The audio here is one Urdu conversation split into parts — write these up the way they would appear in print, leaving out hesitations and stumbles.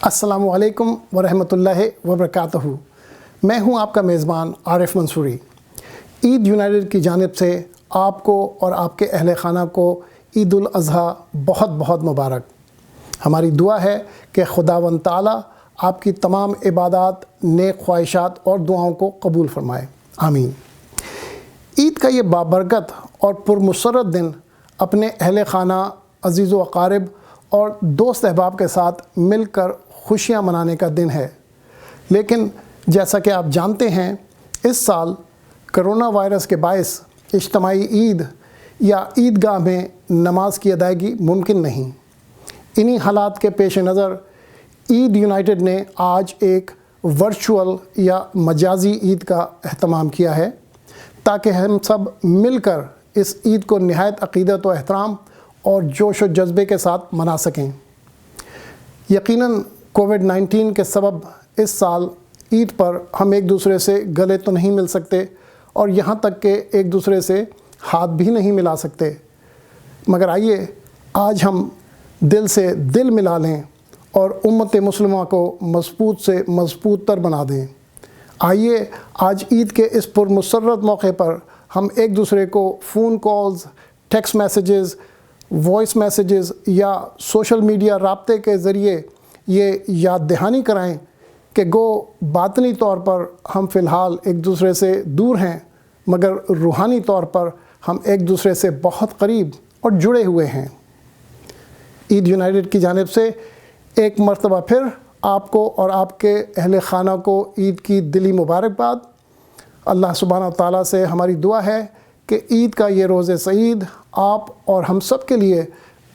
السلام علیکم ورحمۃ اللہ وبرکاتہ۔ میں ہوں آپ کا میزبان عارف منصوری۔ عید یونائٹڈ کی جانب سے آپ کو اور آپ کے اہل خانہ کو عید الاضحیٰ بہت بہت مبارک۔ ہماری دعا ہے کہ خداوند تعالیٰ آپ کی تمام عبادات، نیک خواہشات اور دعاؤں کو قبول فرمائے، آمین۔ عید کا یہ بابرکت اور پرمسرت دن اپنے اہل خانہ، عزیز و اقارب اور دوست احباب کے ساتھ مل کر خوشیاں منانے کا دن ہے، لیکن جیسا کہ آپ جانتے ہیں اس سال کرونا وائرس کے باعث اجتماعی عید یا عیدگاہ میں نماز کی ادائیگی ممکن نہیں۔ انہی حالات کے پیش نظر عید یونائٹڈ نے آج ایک ورچوئل یا مجازی عید کا اہتمام کیا ہے تاکہ ہم سب مل کر اس عید کو نہایت عقیدت و احترام اور جوش و جذبے کے ساتھ منا سکیں۔ یقیناً کووڈ-19 کے سبب اس سال عید پر ہم ایک دوسرے سے گلے تو نہیں مل سکتے اور یہاں تک کہ ایک دوسرے سے ہاتھ بھی نہیں ملا سکتے، مگر آئیے آج ہم دل سے دل ملا لیں اور امت مسلمہ کو مضبوط سے مضبوط تر بنا دیں۔ آئیے آج عید کے اس پرمسرت موقع پر ہم ایک دوسرے کو phone calls, text messages, voice messages یا سوشل میڈیا رابطے کے ذریعے یہ یاد دہانی کرائیں کہ گو باطنی طور پر ہم فی الحال ایک دوسرے سے دور ہیں، مگر روحانی طور پر ہم ایک دوسرے سے بہت قریب اور جڑے ہوئے ہیں۔ عید یونائٹڈ کی جانب سے ایک مرتبہ پھر آپ کو اور آپ کے اہل خانہ کو عید کی دلی مبارکباد۔ اللہ سبحانہ تعالیٰ سے ہماری دعا ہے کہ عید کا یہ روز سعید آپ اور ہم سب کے لیے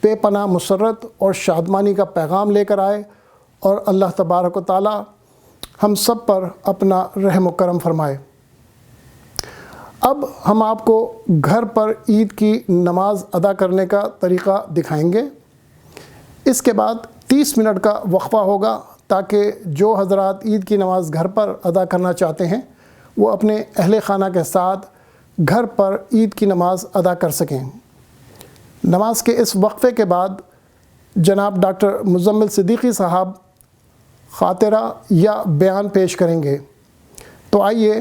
بے پناہ مسرت اور شادمانی کا پیغام لے کر آئے اور اللہ تبارک و تعالیٰ ہم سب پر اپنا رحم و کرم فرمائے۔ اب ہم آپ کو گھر پر عید کی نماز ادا کرنے کا طریقہ دکھائیں گے۔ اس کے بعد 30 منٹ کا وقفہ ہوگا تاکہ جو حضرات عید کی نماز گھر پر ادا کرنا چاہتے ہیں وہ اپنے اہل خانہ کے ساتھ گھر پر عید کی نماز ادا کر سکیں۔ نماز کے اس وقفے کے بعد جناب ڈاکٹر مزمل صدیقی صاحب خاطرہ یا بیان پیش کریں گے۔ تو آئیے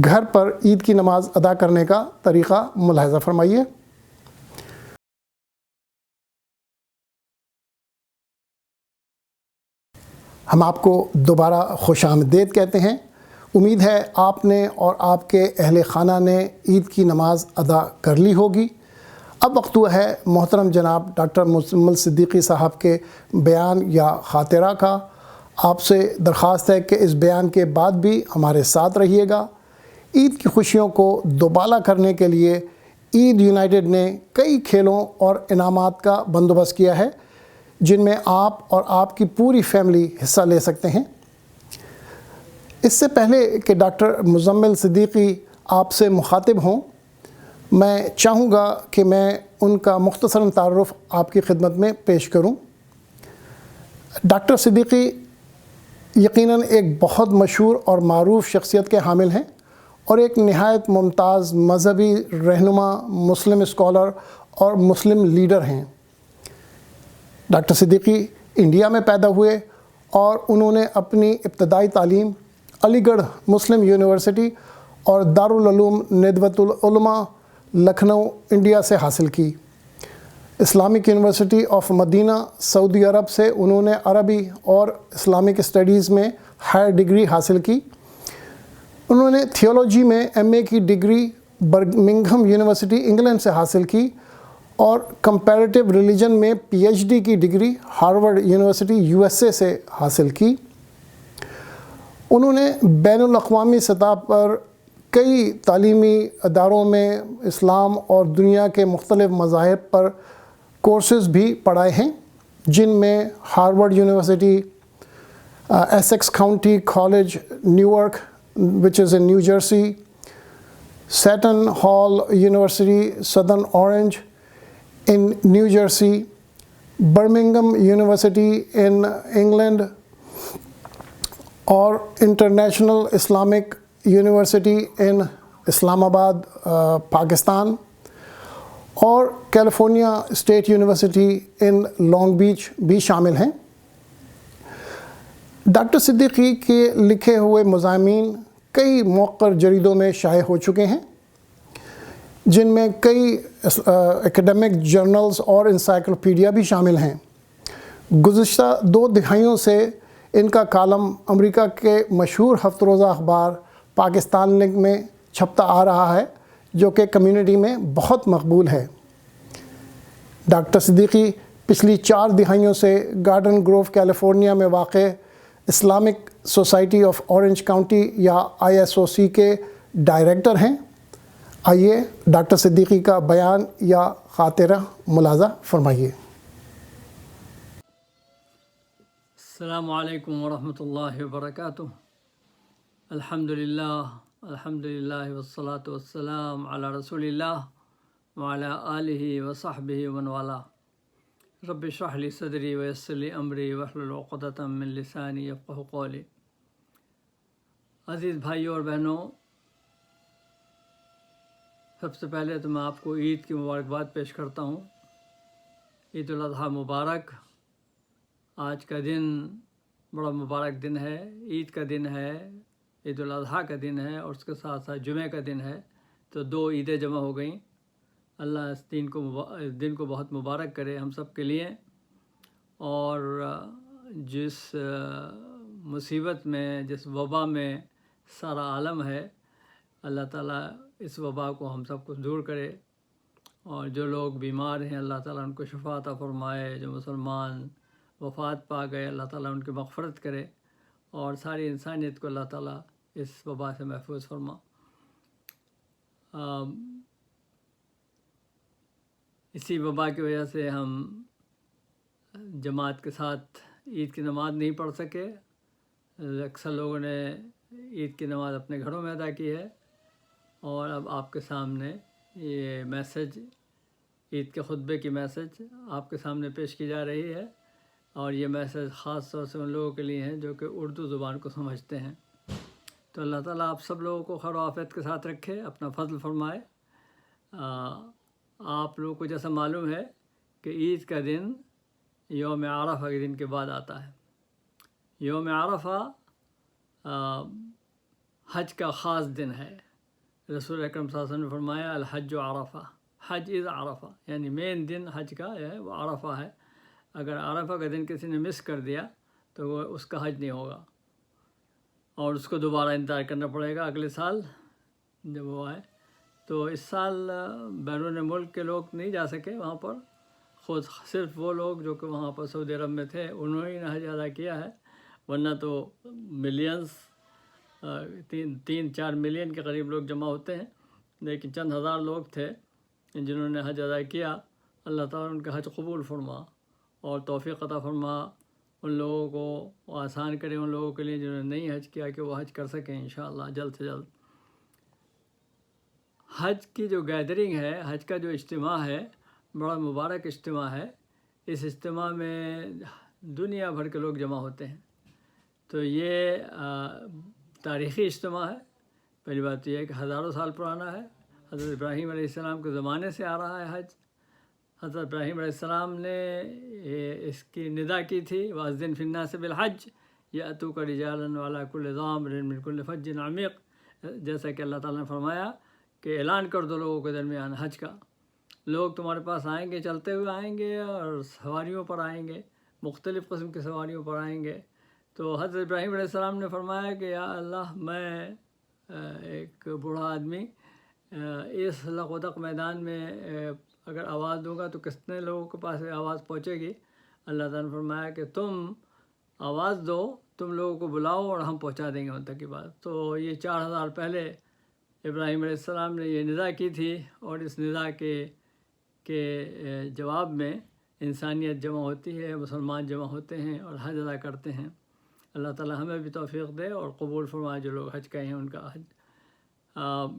گھر پر عید کی نماز ادا کرنے کا طریقہ ملاحظہ فرمائیے۔ ہم آپ کو دوبارہ خوش آمدید کہتے ہیں۔ امید ہے آپ نے اور آپ کے اہل خانہ نے عید کی نماز ادا کر لی ہوگی۔ اب وقت ہوا ہے محترم جناب ڈاکٹر مزمل صدیقی صاحب کے بیان یا خاطرہ کا۔ آپ سے درخواست ہے کہ اس بیان کے بعد بھی ہمارے ساتھ رہیے گا۔ عید کی خوشیوں کو دوبالا کرنے کے لیے عید یونائٹڈ نے کئی کھیلوں اور انعامات کا بندوبست کیا ہے جن میں آپ اور آپ کی پوری فیملی حصہ لے سکتے ہیں۔ اس سے پہلے کہ ڈاکٹر مزمل صدیقی آپ سے مخاطب ہوں، میں چاہوں گا کہ میں ان کا مختصراً تعارف آپ کی خدمت میں پیش کروں۔ ڈاکٹر صدیقی یقیناً ایک بہت مشہور اور معروف شخصیت کے حامل ہیں اور ایک نہایت ممتاز مذہبی رہنما، مسلم اسکالر اور مسلم لیڈر ہیں۔ ڈاکٹر صدیقی انڈیا میں پیدا ہوئے اور انہوں نے اپنی ابتدائی تعلیم علی گڑھ مسلم یونیورسٹی اور دارالعلوم ندوۃ العلماء لکھنؤ انڈیا سے حاصل کی۔ اسلامک یونیورسٹی آف مدینہ سعودی عرب سے انہوں نے عربی اور اسلامک اسٹڈیز میں ہائر ڈگری حاصل کی۔ انہوں نے تھیولوجی میں ایم اے کی ڈگری برمنگھم یونیورسٹی انگلینڈ سے حاصل کی اور کمپیریٹیو ریلیجن میں پی ایچ ڈی کی degree Harvard university U S A سے حاصل کی۔ انہوں نے بین الاقوامی سطح پر کئی تعلیمی اداروں میں اسلام اور دنیا کے مختلف مذاہب پر کورسز بھی پڑھائے ہیں، جن میں Harvard University, Essex County College Newark which is in New Jersey, Seton Hall University Southern Orange in New Jersey, Birmingham University in England اور International Islamic University in Islamabad Pakistan اور California State University in Long Beach بھی شامل ہیں۔ ڈاکٹر صدیقی کے لکھے ہوئے مضامین کئی موقر جریدوں میں شائع ہو چکے ہیں، جن میں کئی ایکڈیمک جرنلز اور انسائکلوپیڈیا بھی شامل ہیں۔ گزشتہ 2 دہائیوں سے ان کا کالم امریکہ کے مشہور ہفتہ روزہ اخبار پاکستان لنک میں چھپتا آ رہا ہے، جو کہ کمیونٹی میں بہت مقبول ہے۔ ڈاکٹر صدیقی پچھلی 4 دہائیوں سے گارڈن گروو کیلیفورنیا میں واقع Islamic society of orange county یا ISOC کے ڈائریکٹر ہیں۔ آئیے ڈاکٹر صدیقی کا بیان یا خاطرہ ملاحظہ فرمائیے۔ السلام علیکم ورحمۃ اللہ وبرکاتہ۔ الحمدللہ والصلاة والسلام علی رسول اللہ وعلی آلہ وصحبہ ومن والاه۔ رب اشرح لی صدری ویسر لی امری واحلل عقدۃ من لسانی یفقہوا قولی۔ عزیز بھائیوں اور بہنوں، سب سے پہلے تو میں آپ کو عید کی مبارکباد پیش کرتا ہوں۔ عید الاضحیٰ مبارک۔ آج کا دن بڑا مبارک دن ہے، عید کا دن ہے، عید الاضحیٰ کا دن ہے، اور اس کے ساتھ ساتھ جمعہ کا دن ہے، تو 2 عیدیں جمع ہو گئیں۔ اللہ اس دن کو بہت مبارک کرے ہم سب کے لیے، اور جس مصیبت میں، جس وبا میں سارا عالم ہے، اللہ تعالیٰ اس وبا کو ہم سب کو دور کرے، اور جو لوگ بیمار ہیں اللہ تعالیٰ ان کو شفا عطا فرمائے، جو مسلمان وفات پا گئے اللہ تعالیٰ ان کی مغفرت کرے، اور ساری انسانیت کو اللہ تعالیٰ اس وبا سے محفوظ فرما۔ اسی وبا کی وجہ سے ہم جماعت کے ساتھ عید کی نماز نہیں پڑھ سکے۔ اکثر لوگوں نے عید کی نماز اپنے گھروں میں ادا کی ہے، اور اب آپ کے سامنے یہ میسج، عید کے خطبے کی میسج آپ کے سامنے پیش کی جا رہی ہے، اور یہ میسج خاص طور سے ان لوگوں کے لیے ہیں جو کہ اردو زبان کو سمجھتے ہیں۔ تو اللہ تعالیٰ آپ سب لوگوں کو خیر و عافیت کے ساتھ رکھے، اپنا فضل فرمائے۔ آپ لوگوں کو جیسا معلوم ہے کہ عید کا دن یوم عرفہ کے دن کے بعد آتا ہے۔ یوم عرفہ حج کا خاص دن ہے۔ رسول اکرم صلی اللہ علیہ وسلم نے فرمایا الحج عرفہ، حج از عرفہ، یعنی مین دن حج کا ہے وہ عرفہ ہے۔ اگر عرفہ کا دن کسی نے مس کر دیا تو وہ اس کا حج نہیں ہوگا، اور اس کو دوبارہ انتظار کرنا پڑے گا اگلے سال جب وہ آئے۔ تو اس سال بیرون ملک کے لوگ نہیں جا سکے وہاں پر، خود صرف وہ لوگ جو کہ وہاں پر سعودی عرب میں تھے انہوں نے حج ادا کیا ہے، ورنہ تو ملینز 3-4 ملین کے قریب لوگ جمع ہوتے ہیں، لیکن چند ہزار لوگ تھے جنہوں نے حج ادا کیا۔ اللہ تعالیٰ ان کا حج قبول فرما اور توفیق عطا فرما، ان لوگوں کو آسان کرے، ان لوگوں کے لیے جنہوں نے نہیں حج کیا کہ وہ حج کر سکیں انشاءاللہ جلد سے جلد۔ حج کی جو گیدرنگ ہے، حج کا جو اجتماع ہے، بڑا مبارک اجتماع ہے۔ اس اجتماع میں دنیا بھر کے لوگ جمع ہوتے ہیں، تو یہ تاریخی اجتماع ہے۔ پہلی بات یہ ہے کہ ہزاروں سال پرانا ہے، حضرت ابراہیم علیہ السلام کے زمانے سے آ رہا ہے حج۔ حضرت ابراہیم علیہ السلام نے اس کی ندا کی تھی وَأَذِّن فِي النَّاسِ بِالْحَجِّ يَأْتُوكَ رِجَالًا وَعَلَىٰ كُلِّ ضَامِرٍ مِّن كُلِّ فَجٍّ عَمِيقٍ، جیسا کہ اللہ تعالیٰ نے فرمایا کہ اعلان کر دو لوگوں کے درمیان حج کا، لوگ تمہارے پاس آئیں گے، چلتے ہوئے آئیں گے اور سواریوں پر آئیں گے، مختلف قسم کی سواریوں پر آئیں گے۔ تو حضرت ابراہیم علیہ السلام نے فرمایا کہ یا اللہ، میں ایک بوڑھا آدمی اس لغوطق میدان میں اگر آواز دوں گا تو کتنے لوگوں کے پاس آواز پہنچے گی؟ اللہ تعالیٰ نے فرمایا کہ تم آواز دو، تم لوگوں کو بلاؤ اور ہم پہنچا دیں گے ان تک کی بات۔ تو یہ 4000 پہلے ابراہیم علیہ السلام نے یہ ندا کی تھی، اور اس ندا کے جواب میں انسانیت جمع ہوتی ہے، مسلمان جمع ہوتے ہیں اور حج ادا کرتے ہیں۔ اللہ تعالیٰ ہمیں بھی توفیق دے اور قبول فرمائے جو لوگ حج کہے ہیں ان کا حج۔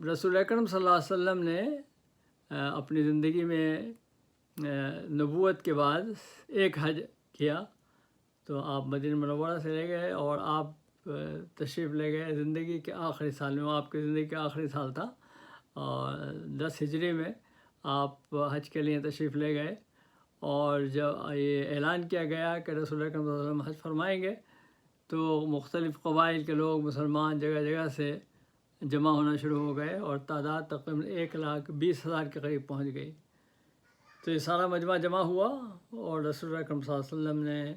رسول اکرم صلی اللہ علیہ وسلم نے اپنی زندگی میں نبوت کے بعد ایک حج کیا، تو آپ مدینہ منورہ سے لے گئے اور آپ تشریف لے گئے زندگی کے آخری سال میں، وہ آپ کی زندگی کا آخری سال تھا، اور 10 ہجری میں آپ حج کے لیے تشریف لے گئے، اور جب یہ اعلان کیا گیا کہ رسول اکرم صلی اللہ علیہ وسلم حج فرمائیں گے، تو مختلف قبائل کے لوگ مسلمان جگہ جگہ سے جمع ہونا شروع ہو گئے اور تعداد تقریباً 1,20,000 کے قریب پہنچ گئی۔ تو یہ سارا مجمع جمع ہوا اور رسول اللہ اکرم صلی اللہ علیہ وسلم نے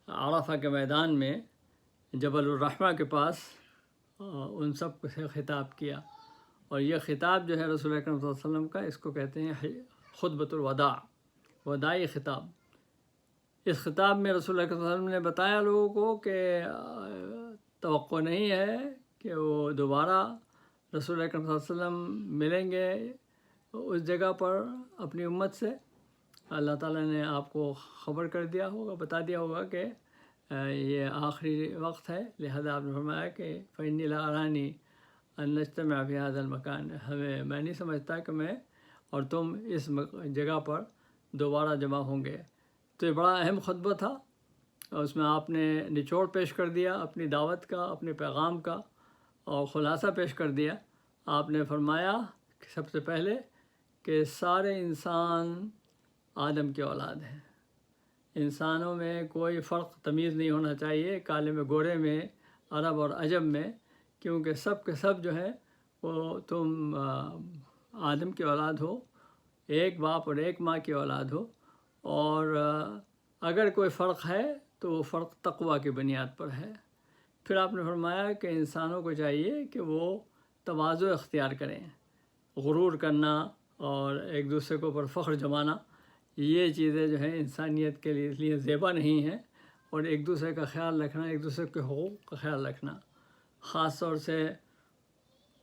عرفہ کے میدان میں جبل الرحمہ کے پاس ان سب سے خطاب کیا، اور یہ خطاب جو ہے رسول اللہ اکرم صلی اللہ علیہ وسلم کا، اس کو کہتے ہیں خطبۃ الوداع، وداعی خطاب۔ اس خطاب میں رسول اللہ صلی اللہ علیہ وسلم نے بتایا لوگوں کو کہ توقع نہیں ہے کہ وہ دوبارہ رسول اللہ اکرم صلی اللہ علیہ وسلم ملیں گے اس جگہ پر اپنی امت سے۔ اللہ تعالیٰ نے آپ کو خبر کر دیا ہوگا، بتا دیا ہوگا کہ یہ آخری وقت ہے، لہذا آپ نے فرمایا کہ فإنی لا ارانی ان نجتمع فی ھذا المکان، میں نہیں سمجھتا کہ میں اور تم اس جگہ پر دوبارہ جمع ہوں گے۔ تو یہ بڑا اہم خطبہ تھا، اور اس میں آپ نے نچوڑ پیش کر دیا اپنی دعوت کا، اپنے پیغام کا، اور خلاصہ پیش کر دیا۔ آپ نے فرمایا کہ سب سے پہلے کہ سارے انسان آدم کی اولاد ہیں، انسانوں میں کوئی فرق تمیز نہیں ہونا چاہیے، کالے میں گورے میں، عرب اور عجم میں، کیونکہ سب کے سب جو ہے وہ تم آدم کی اولاد ہو، ایک باپ اور ایک ماں کی اولاد ہو، اور اگر کوئی فرق ہے تو وہ فرق تقویٰ کی بنیاد پر ہے۔ پھر آپ نے فرمایا کہ انسانوں کو چاہیے کہ وہ تواضع اختیار کریں، غرور کرنا اور ایک دوسرے کے اوپر فخر جمانا، یہ چیزیں جو ہیں انسانیت کے لیے زیبا نہیں ہیں، اور ایک دوسرے کا خیال رکھنا، ایک دوسرے کے حقوق کا خیال رکھنا، خاص طور سے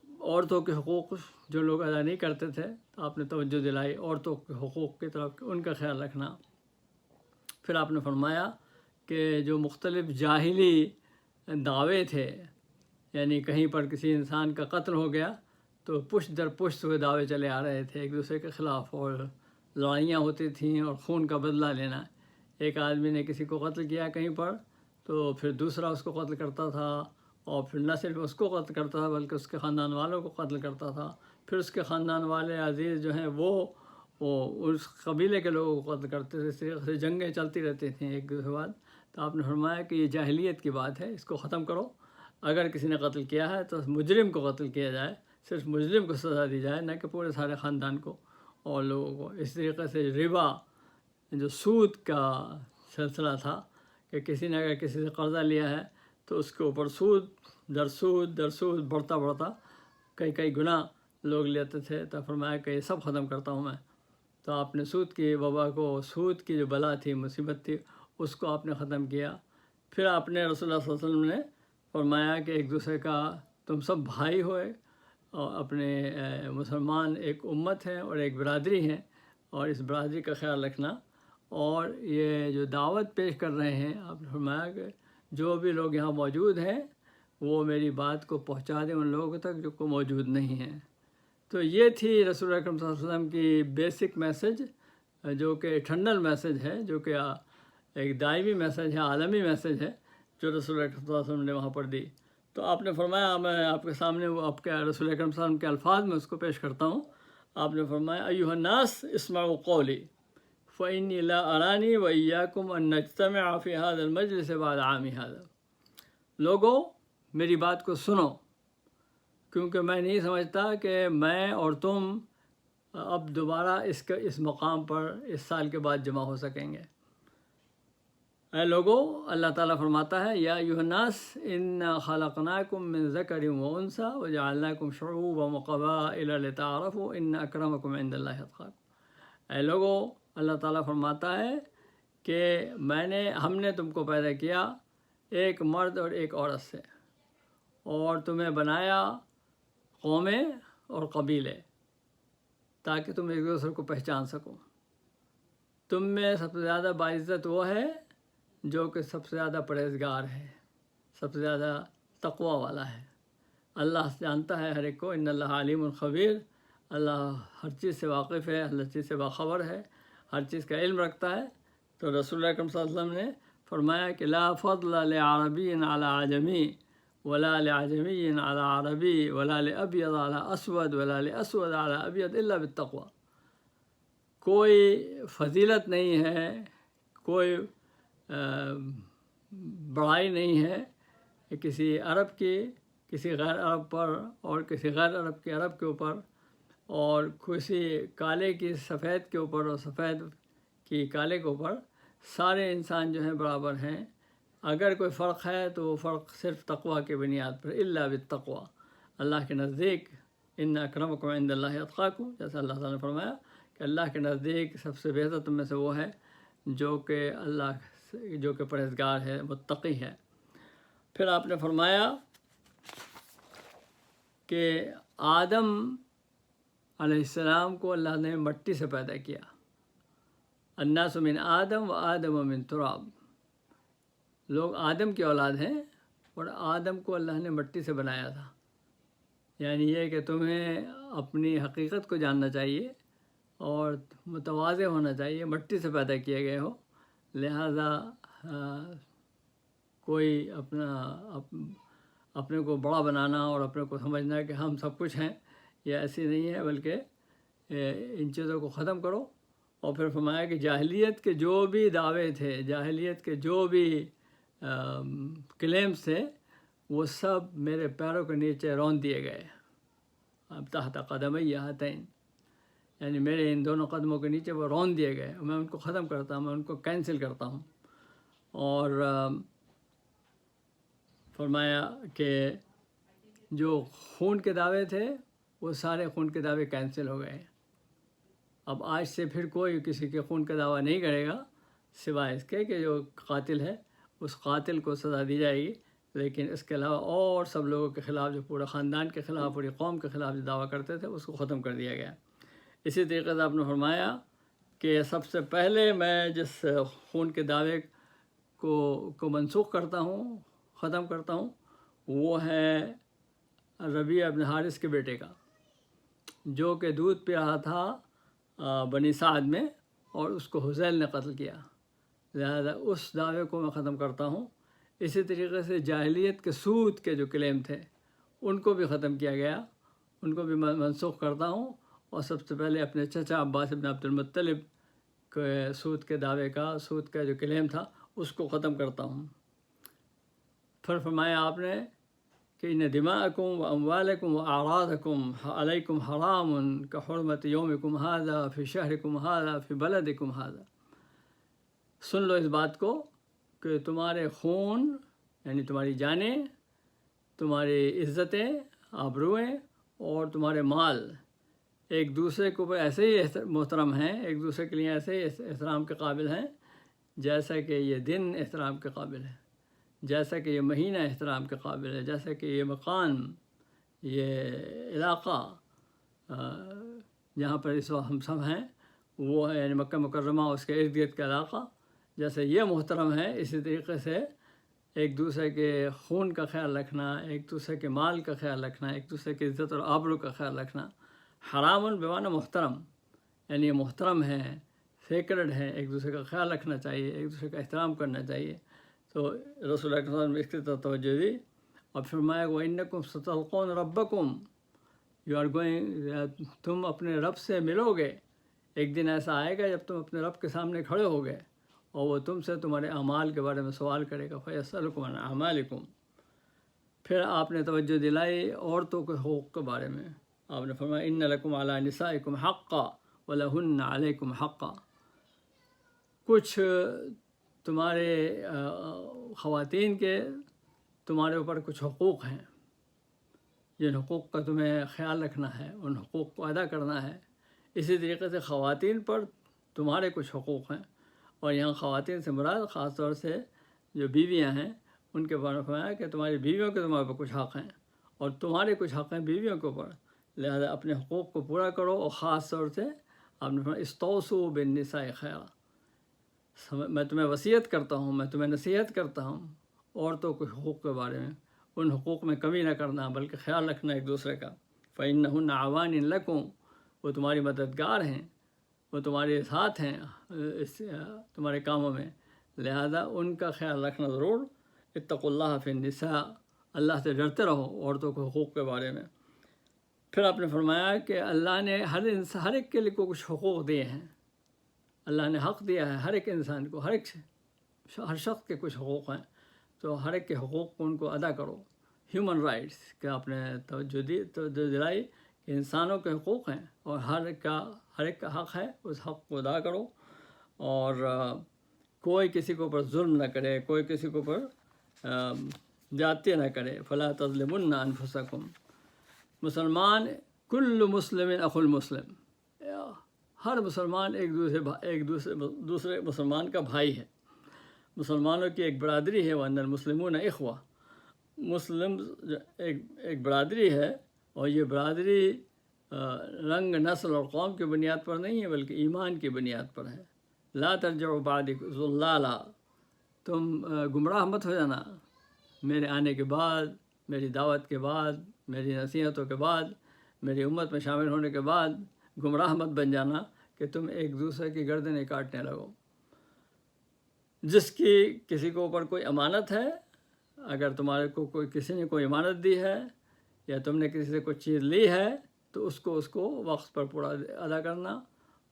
عورتوں کے حقوق جو لوگ ادا نہیں کرتے تھے، آپ نے توجہ دلائی عورتوں کے حقوق کی طرف، ان کا خیال رکھنا۔ پھر آپ نے فرمایا کہ جو مختلف جاہلی دعوے تھے، یعنی کہیں پر کسی انسان کا قتل ہو گیا تو پشت در پشت ہوئے دعوے چلے آ رہے تھے ایک دوسرے کے خلاف، اور لڑائیاں ہوتی تھیں اور خون کا بدلہ لینا۔ ایک آدمی نے کسی کو قتل کیا کہیں پر تو پھر دوسرا اس کو قتل کرتا تھا، اور پھر نہ صرف اس کو قتل کرتا تھا بلکہ اس کے خاندان والوں کو قتل کرتا تھا، پھر اس کے خاندان والے عزیز جو ہیں وہ اس قبیلے کے لوگوں کو قتل کرتے تھے۔ اس طریقے سے جنگیں چلتی رہتی تھیں ایک دوسرے کے بعد۔ تو آپ نے فرمایا کہ یہ جاہلیت کی بات ہے، اس کو ختم کرو۔ اگر کسی نے قتل کیا ہے تو مجرم کو قتل کیا جائے، صرف مجرم کو سزا دی جائے، نہ کہ پورے سارے خاندان کو اور لوگوں کو۔ اس طریقے سے ربا، جو سود کا سلسلہ تھا کہ کسی نے اگر کسی سے قرضہ لیا ہے تو اس کے اوپر سود در سود بڑھتا کئی گنا لوگ لیتے تھے، تو فرمایا کہ یہ سب ختم کرتا ہوں میں۔ تو آپ نے سود کی وبا کو، سود کی جو بلا تھی، مصیبت تھی، اس کو آپ نے ختم کیا۔ پھر آپ نے رسول اللہ صلی اللہ علیہ وسلم نے فرمایا کہ ایک دوسرے کا تم سب بھائی ہوئے، اور اپنے مسلمان ایک امت ہیں اور ایک برادری ہیں، اور اس برادری کا خیال رکھنا۔ اور یہ جو دعوت پیش کر رہے ہیں، آپ نے فرمایا کہ جو بھی لوگ یہاں موجود ہیں وہ میری بات کو پہنچا دیں ان لوگوں تک جو کو موجود نہیں ہیں۔ تو یہ تھی رسول اللہ اکرم صلی اللہ علیہ وسلم کی بیسک میسج، جو کہ ایٹرنل میسج ہے، جو کہ ایک دائمی میسج ہے، عالمی میسج ہے، جو رسول اللہ صلی اللہ علیہ وسلم نے وہاں پر دی۔ تو آپ نے فرمایا، میں آپ کے سامنے وہ آپ کے رسول اکرم صلی اللہ علیہ وسلم کے الفاظ میں اس کو پیش کرتا ہوں۔ آپ نے فرمایا ایھا الناس اسمعوا قولی فإنی لا ارانی وإیاکم ان نجتمع فی ھذا المجلس بعد عامی ھذا۔ لوگوں میری بات کو سنو، کیونکہ میں نہیں سمجھتا کہ میں اور تم اب دوبارہ اس مقام پر اس سال کے بعد جمع ہو سکیں گے۔ اے لوگو، اللہ تعالیٰ فرماتا ہے یا ایھا الناس انا خلقناکم من ذکر و انثی وجعلناکم شعوبا وقبائل لتعارفوا ان اکرمکم عند اللہ اتقاکم۔ اے لوگو، اللہ تعالیٰ فرماتا ہے کہ ہم نے تم کو پیدا کیا ایک مرد اور ایک عورت سے، اور تمہیں بنایا قومیں اور قبیلے تاکہ تم ایک دوسرے کو پہچان سکو۔ تم میں سب سے زیادہ باعزت وہ ہے جو کہ سب سے زیادہ پرہیزگار ہے، سب سے زیادہ تقوی والا ہے۔ اللہ جانتا ہے ہر ایک کو، ان اللہ علیم خبیر، اللہ ہر چیز سے واقف ہے، ہر چیز سے باخبر ہے، ہر چیز کا علم رکھتا ہے۔ تو رسول اللہ اکرم صلی اللہ علیہ وسلم نے فرمایا کہ لا فضل لعربی علی عجمی ولا لعجمی علی عربی ولا لابیض علی اسود ولا لاسود علی ابیض الا بالتقوی۔ کوئی فضیلت نہیں ہے، کوئی بڑائی نہیں ہے کسی عرب کی کسی غیر عرب پر، اور کسی غیر عرب کے عرب کے اوپر، اور کسی کالے کی سفید کے اوپر اور سفید کی کالے کے اوپر، سارے انسان جو ہیں برابر ہیں۔ اگر کوئی فرق ہے تو وہ فرق صرف تقویٰ کی بنیاد پر، الا بالتقویٰ، اللہ کے نزدیک ان اکرمکم عند اللہ اتقاکم، جیسا اللہ تعالیٰ نے فرمایا کہ اللہ کے نزدیک سب سے بہتر تم میں سے وہ ہے جو کہ پرہیزگار ہے، متقی ہے۔ پھر آپ نے فرمایا کہ آدم علیہ السلام کو اللہ نے مٹی سے پیدا کیا، الناس من آدم و آدم من تراب، لوگ آدم کی اولاد ہیں اور آدم کو اللہ نے مٹی سے بنایا تھا۔ یعنی یہ کہ تمہیں اپنی حقیقت کو جاننا چاہیے اور متواضع ہونا چاہیے، مٹی سے پیدا کیے گئے ہو، لہذا کوئی اپنے کو بڑا بنانا اور اپنے کو سمجھنا کہ ہم سب کچھ ہیں، یہ ایسی نہیں ہے، بلکہ ان چیزوں کو ختم کرو۔ اور پھر فرمایا کہ جاہلیت کے جو بھی دعوے تھے، جاہلیت کے جو بھی کلیمز تھے، وہ سب میرے پیروں کے نیچے رون دیے گئے، اب تحت قدمی ہاتین، یعنی میرے ان دونوں قدموں کے نیچے وہ رون دیے گئے، میں ان کو ختم کرتا ہوں، میں ان کو کینسل کرتا ہوں۔ اور فرمایا کہ جو خون کے دعوے تھے وہ سارے خون کے دعوے کینسل ہو گئے، اب آج سے پھر کوئی کسی کے خون کا دعویٰ نہیں کرے گا سوائے اس کے کہ جو قاتل ہے اس قاتل کو سزا دی جائے گی، لیکن اس کے علاوہ اور سب لوگوں کے خلاف، جو پورے خاندان کے خلاف، پوری قوم کے خلاف جو دعویٰ کرتے تھے، اس کو ختم کر دیا گیا۔ اسی طریقے سے آپ نے فرمایا کہ سب سے پہلے میں جس خون کے دعوے کو منسوخ کرتا ہوں، ختم کرتا ہوں، وہ ہے ربیع ابن حارث کے بیٹے کا، جو کہ دودھ پی رہا تھا بنی سعد میں، اور اس کو حذیل نے قتل کیا، لہذا اس دعوے کو میں ختم کرتا ہوں۔ اسی طریقے سے جاہلیت کے سود کے جو کلیم تھے ان کو بھی ختم کیا گیا، ان کو بھی میں منسوخ کرتا ہوں، اور سب سے پہلے اپنے چچا عباس بن عبد المطلب کے سود کے دعوے کا، سود کا جو کلیم تھا، اس کو ختم کرتا ہوں۔ پھر فرمایا آپ نے کہ ان دماءکم و اموالکم و اعراضکم علیکم حرام کحرمت یومکم ھذا فی شہرکم ھذا فی بلدکم ھذا، سن لو اس بات کو کہ تمہارے خون یعنی تمہاری جانیں، تمہاری عزتیں، آبروئیں اور تمہارے مال ایک دوسرے کے اوپر ایسے ہی محترم ہیں، ایک دوسرے کے لیے ایسے ہی احترام کے قابل ہیں جیسا کہ یہ دن احترام کے قابل ہے، جیسا کہ یہ مہینہ احترام کے قابل ہے، جیسا کہ یہ مکان، یہ علاقہ جہاں پر اس وقت ہم سب ہیں وہ ہے، یعنی مکہ مکرمہ، اس کے ارد گرد کا علاقہ جیسے یہ محترم ہے، اسی طریقے سے ایک دوسرے کے خون کا خیال رکھنا، ایک دوسرے کے مال کا خیال رکھنا، ایک دوسرے کی عزت اور آبرو کا خیال رکھنا، حرام بمعنی محترم، یعنی یہ محترم ہے، سیکرڈ ہے، ایک دوسرے کا خیال رکھنا چاہیے، ایک دوسرے کا احترام کرنا چاہیے۔ تو رسول اللہ صلی اللہ علیہ وسلم نے اس کی طرف توجہ دی اور فرمایا وَإِنَّكُمْ سَتَلْقَوْنَ رَبَّكُمْ، یو آر گوئنگ، تم اپنے رب سے ملو گے، ایک دن ایسا آئے گا جب تم اپنے رب کے سامنے کھڑے ہو گئے اور وہ تم سے تمہارے اعمال کے بارے میں سوال کرے گا، فَيَسْأَلُكُمْ عَنْ أَعْمَالِكُمْ۔ پھر آپ نے توجہ دلائی عورتوں کے حقوق کے بارے میں، آپ نے فرمایا إِنَّ لَكُمْ عَلَىٰ نِسَائِكُمْ حَقًّا وَلَهُنَّ عَلَيْكُمْ حَقًّا، کچھ تمہارے خواتین کے تمہارے اوپر کچھ حقوق ہیں، جن حقوق کا تمہیں خیال رکھنا ہے، ان حقوق کو ادا کرنا ہے۔ اسی طریقے سے خواتین پر تمہارے کچھ حقوق ہیں، اور یہاں خواتین سے مراد خاص طور سے جو بیویاں ہیں ان کے بارے میں فرمایا کہ تمہاری بیویوں کے تمہارے اوپر کچھ حق ہیں اور تمہارے کچھ حق ہیں بیویوں کے اوپر، لہذا اپنے حقوق کو پورا کرو۔ اور خاص طور سے آپ نے فرمایا استوصوا بالنساء خیرا، میں تمہیں وصیت کرتا ہوں، میں تمہیں نصیحت کرتا ہوں عورتوں کے حقوق کے بارے میں، ان حقوق میں کمی نہ کرنا بلکہ خیال رکھنا ایک دوسرے کا۔ فَإِنَّهُنَّ عَوَانٍ لَكُمْ، وہ تمہاری مددگار ہیں، وہ تمہارے ساتھ ہیں تمہارے کاموں میں، لہذا ان کا خیال رکھنا ضرور۔ اتقوا اللہ فی النساء، اللہ سے ڈرتے رہو عورتوں کے حقوق کے بارے میں۔ پھر آپ نے فرمایا کہ اللہ نے ہر ایک کے لیے کچھ حقوق دیے ہیں، اللہ نے حق دیا ہے ہر ایک انسان کو، ہر شخص کے کچھ حقوق ہیں، تو ہر ایک کے حقوق کو ان کو ادا کرو. ہیومن رائٹس کا آپ نے توجہ دلائی کہ انسانوں کے حقوق ہیں اور ہر ایک کا حق ہے، اس حق کو ادا کرو. اور کوئی کسی کے اوپر ظلم نہ کرے، کوئی کسی کے اوپر زیادتی نہ کرے. فلا تظلمن انفسکم. مسلمان کل مسلم اخو المسلم، ہر مسلمان ایک دوسرے مسلمان کا بھائی ہے. مسلمانوں کی ایک برادری ہے، وَأَنَّ الْمُسْلِمُونَ إِخْوَةٌ. مسلم ایک برادری ہے، اور یہ برادری رنگ، نسل اور قوم کی بنیاد پر نہیں ہے بلکہ ایمان کی بنیاد پر ہے. لا ترجعوا بعدی ضلالا. تم گمراہ مت ہو جانا میرے آنے کے بعد، میری دعوت کے بعد، میری نصیحتوں کے بعد، میری امت میں شامل ہونے کے بعد گمراہ مت بن جانا کہ تم ایک دوسرے کی گردنیں کاٹنے لگو. جس کی کسی کے اوپر کوئی امانت ہے، اگر تمہارے کو کسی نے کوئی امانت دی ہے یا تم نے کسی سے کوئی چیز لی ہے تو اس کو وقت پر پورا ادا کرنا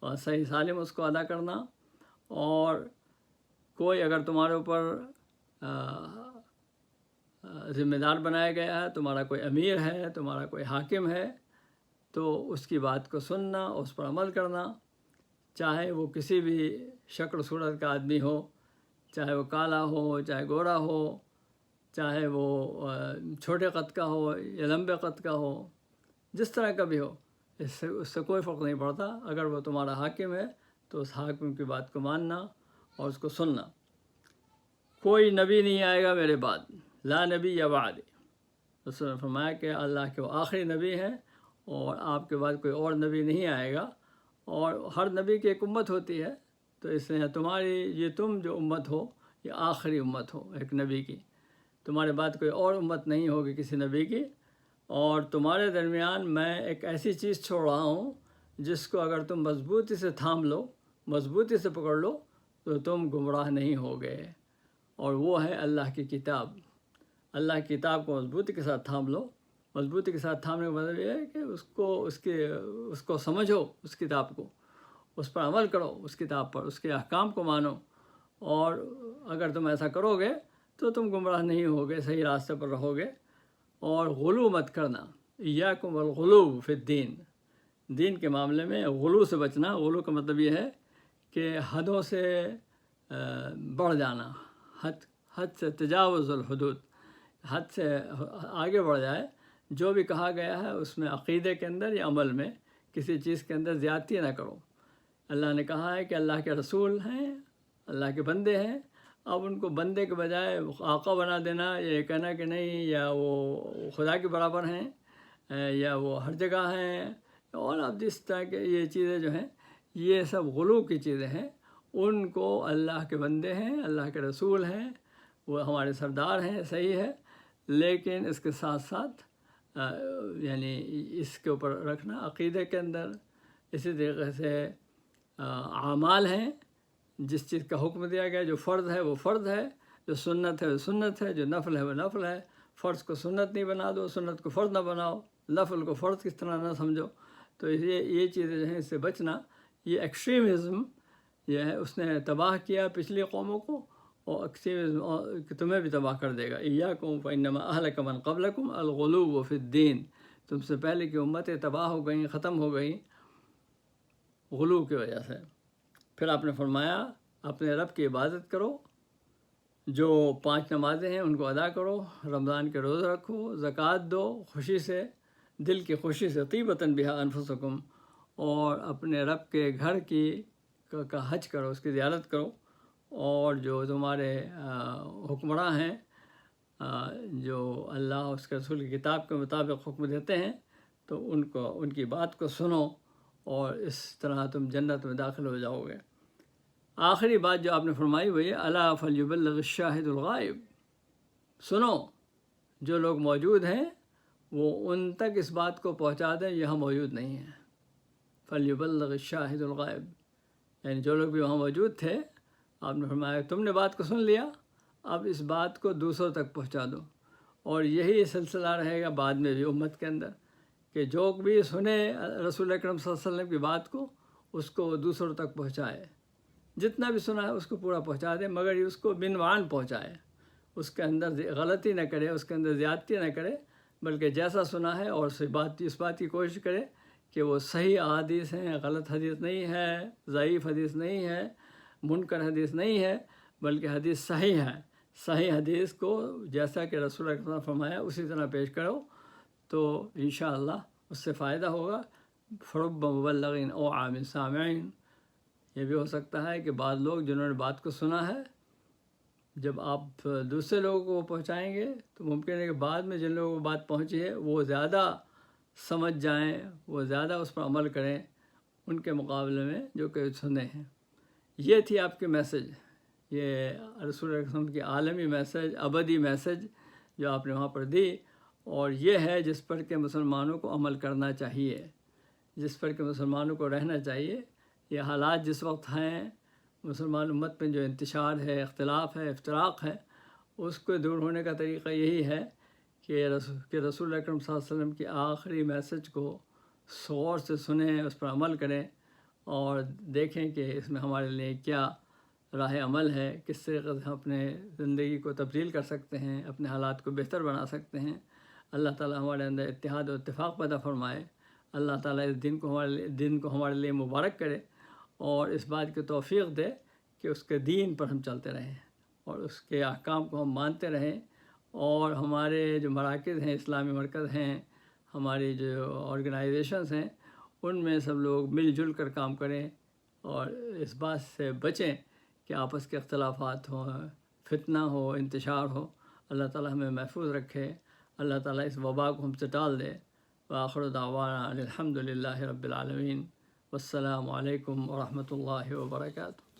اور صحیح سالم اس کو ادا کرنا. اور کوئی اگر تمہارے اوپر ذمہ دار بنایا گیا ہے، تمہارا کوئی امیر ہے، تمہارا کوئی حاکم ہے، تو اس کی بات کو سننا، اس پر عمل کرنا، چاہے وہ کسی بھی شکل صورت کا آدمی ہو، چاہے وہ کالا ہو، چاہے گورا ہو، چاہے وہ چھوٹے قد کا ہو یا لمبے قد کا ہو، جس طرح کا بھی ہو، اس سے کوئی فرق نہیں پڑتا. اگر وہ تمہارا حاکم ہے تو اس حاکم کی بات کو ماننا اور اس کو سننا. کوئی نبی نہیں آئے گا میرے بعد، لا نبی یا بعد. رسول نے فرمایا کہ اللہ کے وہ آخری نبی ہیں اور آپ کے بعد کوئی اور نبی نہیں آئے گا. اور ہر نبی کی ایک امت ہوتی ہے، تو اس لیے تم جو امت ہو یہ آخری امت ہو ایک نبی کی. تمہارے بعد کوئی اور امت نہیں ہوگی کسی نبی کی. اور تمہارے درمیان میں ایک ایسی چیز چھوڑ رہا ہوں جس کو اگر تم مضبوطی سے تھام لو، مضبوطی سے پکڑ لو، تو تم گمراہ نہیں ہوگے. اور وہ ہے اللہ کی کتاب. اللہ کی کتاب کو مضبوطی کے ساتھ تھام لو. مضبوطی کے ساتھ تھامنے کا مطلب یہ ہے کہ اس کو سمجھو، اس کتاب کو، اس پر عمل کرو، اس کتاب پر، اس کے احکام کو مانو. اور اگر تم ایسا کرو گے تو تم گمراہ نہیں ہوگے، صحیح راستے پر رہو گے. اور غلو مت کرنا. ایاکم والغلو فی الدین. دین کے معاملے میں غلو سے بچنا. غلو کا مطلب یہ ہے کہ حدوں سے بڑھ جانا، حد سے تجاوز الحدود، حد سے آگے بڑھ جائے. جو بھی کہا گیا ہے اس میں عقیدے کے اندر یا عمل میں کسی چیز کے اندر زیادتی نہ کرو. اللہ نے کہا ہے کہ اللہ کے رسول ہیں، اللہ کے بندے ہیں. اب ان کو بندے کے بجائے آقا بنا دینا، یہ کہنا کہ نہیں یا وہ خدا کے برابر ہیں یا وہ ہر جگہ ہیں، اور اب جس طرح کے یہ چیزیں جو ہیں یہ سب غلو کی چیزیں ہیں. ان کو اللہ کے بندے ہیں، اللہ کے رسول ہیں، وہ ہمارے سردار ہیں، صحیح ہے، لیکن اس کے ساتھ ساتھ یعنی اس کے اوپر رکھنا عقیدے کے اندر. اسی طریقے سے اعمال ہیں، جس چیز کا حکم دیا گیا، جو فرض ہے وہ فرض ہے، جو سنت ہے وہ سنت ہے، جو نفل ہے وہ نفل ہے. فرض کو سنت نہیں بنا دو، سنت کو فرض نہ بناؤ، نفل کو فرض کس طرح نہ سمجھو. تو یہ چیزیں جو ہیں اس سے بچنا. یہ ایکسٹریمزم یہ ہے، اس نے تباہ کیا پچھلی قوموں کو، اور ایکسٹریمزم تمہیں بھی تباہ کر دے گا. ایاکم فانما اہلک من قبلکم الغلو فی الدین. تم سے پہلے کی امتیں تباہ ہو گئیں، ختم ہو گئیں غلو کی وجہ سے. پھر آپ نے فرمایا اپنے رب کی عبادت کرو، جو 5 نمازیں ہیں ان کو ادا کرو، رمضان کے روزے رکھو، زکوٰۃ دو خوشی سے، دل کی خوشی سے، طیبۃ بہا انفسکم. اور اپنے رب کے گھر کا حج کرو، اس کی زیارت کرو. اور جو تمہارے حکمراں ہیں، جو اللہ اس کے رسول کی کتاب کے مطابق حکم دیتے ہیں، تو ان کی بات کو سنو، اور اس طرح تم جنت میں داخل ہو جاؤ گے. آخری بات جو آپ نے فرمائی وہ یہ الا فلیبلغ الشاہد الغائب. سنو، جو لوگ موجود ہیں وہ ان تک اس بات کو پہنچا دیں یہاں موجود نہیں ہیں. فلیبلغ الشاہد الغائب، یعنی جو لوگ بھی وہاں موجود تھے، آپ نے فرمایا تم نے بات کو سن لیا، اب اس بات کو دوسروں تک پہنچا دو. اور یہی سلسلہ رہے گا بعد میں بھی امت کے اندر، کہ جو بھی سنے رسول اکرم صلی اللہ علیہ وسلم کی بات کو، اس کو دوسروں تک پہنچائے. جتنا بھی سنا ہے اس کو پورا پہنچا دے، مگر اس کو بنوان پہنچائے، اس کے اندر غلطی نہ کرے، اس کے اندر زیادتی نہ کرے، بلکہ جیسا سنا ہے اور اس بات کی کوشش کرے کہ وہ صحیح احادیث ہیں، غلط حدیث نہیں ہے، ضعیف حدیث نہیں ہے، منکر حدیث نہیں ہے، بلکہ حدیث صحیح ہے۔ صحیح حدیث کو جیسا کہ رسول اللہ نے فرمایا اسی طرح پیش کرو تو انشاءاللہ اس سے فائدہ ہوگا۔ فرب مبلغین او عام سامعین، یہ بھی ہو سکتا ہے کہ بعض لوگ جنہوں نے بات کو سنا ہے جب آپ دوسرے لوگوں کو پہنچائیں گے تو ممکن ہے کہ بعد میں جن لوگوں کو بات پہنچی ہے وہ زیادہ سمجھ جائیں، وہ زیادہ اس پر عمل کریں ان کے مقابلے میں جو کہ سنے ہیں۔ یہ تھی آپ کی میسج، یہ رسول اللہ علیہ وسلم کی عالمی میسج، ابدی میسج جو آپ نے وہاں پر دی، اور یہ ہے جس پر کہ مسلمانوں کو عمل کرنا چاہیے، جس پر کہ مسلمانوں کو رہنا چاہیے۔ یہ حالات جس وقت ہیں، مسلمان امت میں جو انتشار ہے، اختلاف ہے، افتراق ہے، اس کو دور ہونے کا طریقہ یہی ہے کہ رسول اکرم صلی اللہ علیہ وسلم کی آخری میسج کو غور سے سنیں، اس پر عمل کریں اور دیکھیں کہ اس میں ہمارے لیے کیا راہ عمل ہے، کس طریقے سے ہم اپنے زندگی کو تبدیل کر سکتے ہیں، اپنے حالات کو بہتر بنا سکتے ہیں۔ اللہ تعالیٰ ہمارے اندر اتحاد و اتفاق پیدا فرمائے۔ اللہ تعالیٰ اس دن کو ہمارے لیے مبارک کرے اور اس بات کی توفیق دے کہ اس کے دین پر ہم چلتے رہیں اور اس کے احکام کو ہم مانتے رہیں، اور ہمارے جو مراکز ہیں، اسلامی مرکز ہیں، ہماری جو آرگنائزیشنز ہیں، ان میں سب لوگ مل جل کر کام کریں اور اس بات سے بچیں کہ آپس کے اختلافات ہوں، فتنہ ہو، انتشار ہو۔ اللہ تعالیٰ ہمیں محفوظ رکھے، اللہ تعالیٰ اس وبا کو ہم سے ٹال دے۔ وآخر دعوانا الحمد للہ رب العالمین، والسلام علیکم ورحمۃ اللہ وبرکاتہ۔